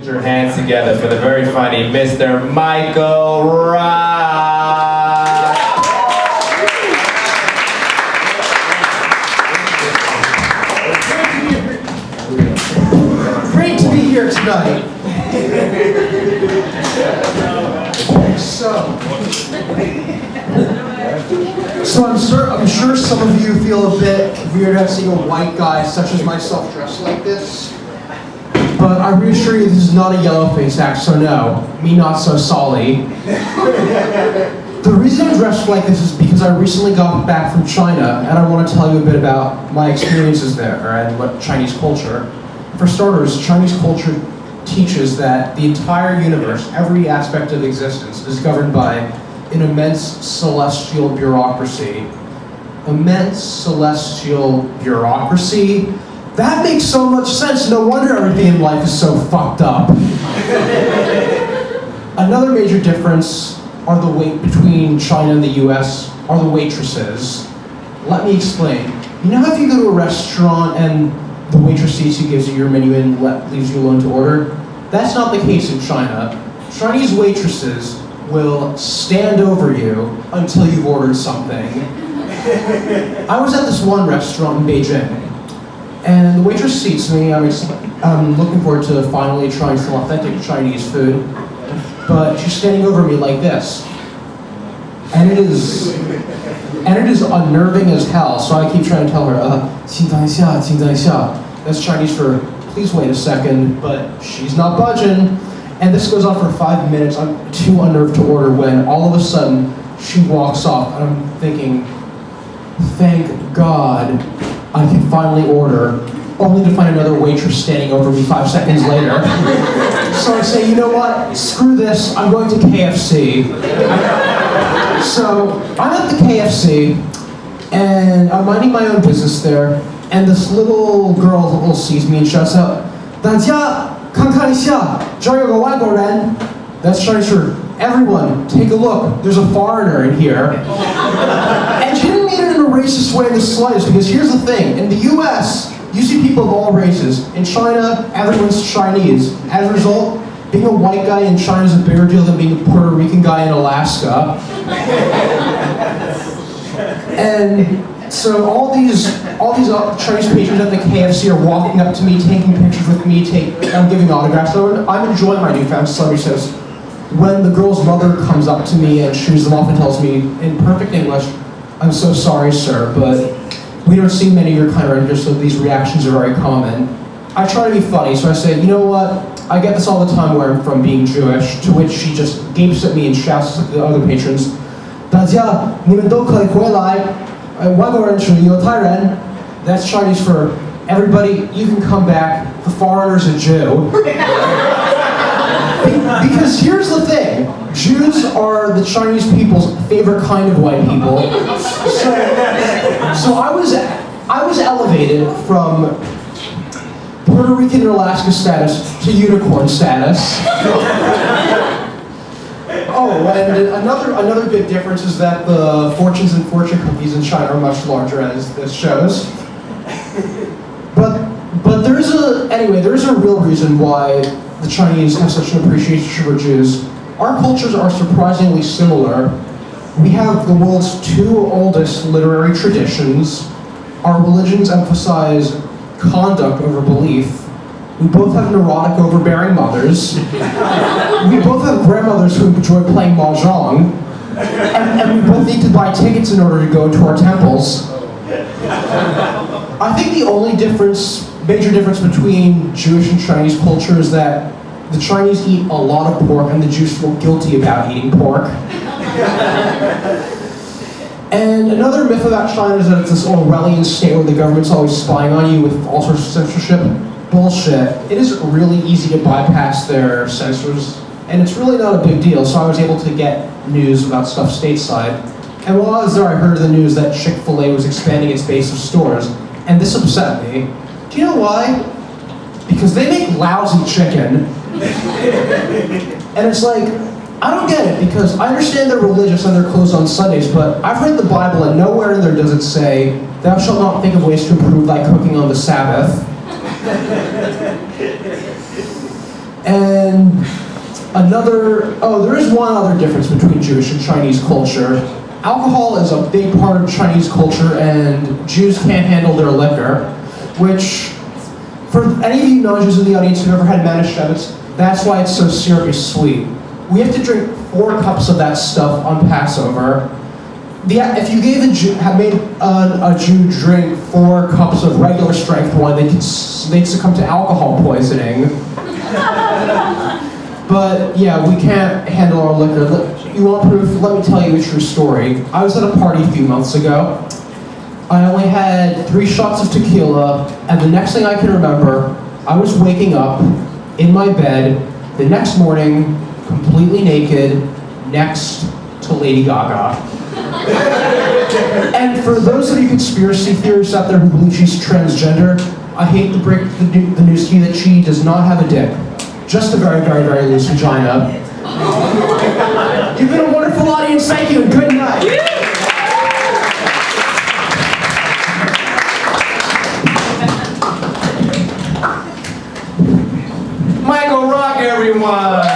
Put your hands together for the very funny Mr. Michael Rock. Great to be here tonight. So I'm sure some of you feel a bit weird at seeing a white guy such as myself dressed like this. But I reassure you this is not a yellow face act, so no, me not so solly. The reason I'm dressed like this is because I recently got back from China and I want to tell you a bit about my experiences there and what Chinese culture. For starters, Chinese culture teaches that the entire universe, every aspect of existence, is governed by an immense celestial bureaucracy. Immense celestial bureaucracy? That makes so much sense. No wonder everything in life is so fucked up. Another major difference are between China and the US are the waitresses. Let me explain. You know how if you go to a restaurant and the waitress sees you, gives you your menu and leaves you alone to order? That's not the case in China. Chinese waitresses will stand over you until you've ordered something. I was at this one restaurant in Beijing, and the waitress seats me. I'm looking forward to finally trying some authentic Chinese food, but she's standing over me like this. And it is unnerving as hell, so I keep trying to tell her, 请等一下, 请等一下. That's Chinese for, please wait a second, but she's not budging. And this goes on for 5 minutes. I'm too unnerved to order when all of a sudden she walks off, and I'm thinking, thank God I can finally order, only to find another waitress standing over me 5 seconds later. So I say, you know what, screw this, I'm going to KFC. So I'm at the KFC, and I'm minding my own business there, and this little girl sees me and shouts out, 大家看看一下，这儿有个外国人. That's Chinese for everyone, take a look, there's a foreigner in here. And she didn't mean it in a racist way in the slightest, because here's the thing, in the US, you see people of all races. In China, everyone's Chinese. As a result, being a white guy in China is a bigger deal than being a Puerto Rican guy in Alaska. And so all these Chinese patrons at the KFC are walking up to me, taking pictures with me, giving autographs. So I'm enjoying my newfound celebrity status. When the girl's mother comes up to me and shoos them off and tells me in perfect English, I'm so sorry, sir, but we don't see many of your kind around here, so these reactions are very common. I try to be funny, so I say, you know what? I get this all the time where I'm from being Jewish, to which she just gapes at me and shouts at the other patrons, 大家你们都可以回来，外国人是犹太人. That's Chinese for everybody, you can come back, the foreigner's a Jew. Because here's the thing, Jews are the Chinese people's favorite kind of white people. So I was elevated from Puerto Rican and Alaska status to unicorn status. Oh, and another big difference is that the fortunes and fortune cookies in China are much larger, as this shows. But there's a real reason why the Chinese have such an appreciation for Jews. Our cultures are surprisingly similar. We have the world's two oldest literary traditions. Our religions emphasize conduct over belief. We both have neurotic, overbearing mothers. We both have grandmothers who enjoy playing mahjong. And we both need to buy tickets in order to go to our temples. I think the only major difference between Jewish and Chinese culture is that the Chinese eat a lot of pork and the Jews feel guilty about eating pork. And another myth about China is that it's this Orwellian state where the government's always spying on you with all sorts of censorship. Bullshit. It is really easy to bypass their censors, and it's really not a big deal, so I was able to get news about stuff stateside. And while I was there, I heard the news that Chick-fil-A was expanding its base of stores, and this upset me. Do you know why? Because they make lousy chicken. And it's like, I don't get it, because I understand they're religious and they're closed on Sundays, but I've read the Bible and nowhere in there does it say, thou shalt not think of ways to improve thy cooking on the Sabbath. And there is one other difference between Jewish and Chinese culture. Alcohol is a big part of Chinese culture, and Jews can't handle their liquor, which, for any of you non-Jews in the audience who've ever had Manischewitz, that's why it's so syrupy sweet. We have to drink 4 cups of that stuff on Passover. If you gave made a Jew drink 4 cups of regular strength wine, they'd succumb to alcohol poisoning. But yeah, we can't handle our liquor. You want proof? Let me tell you a true story. I was at a party a few months ago. I only had 3 shots of tequila, and the next thing I can remember, I was waking up in my bed the next morning, completely naked, next to Lady Gaga. And for those of you conspiracy theorists out there who believe she's transgender, I hate to break the news to you that she does not have a dick. Just a very, very, very loose vagina. You've been a wonderful audience, thank you, and good night. Michael Rock, everyone!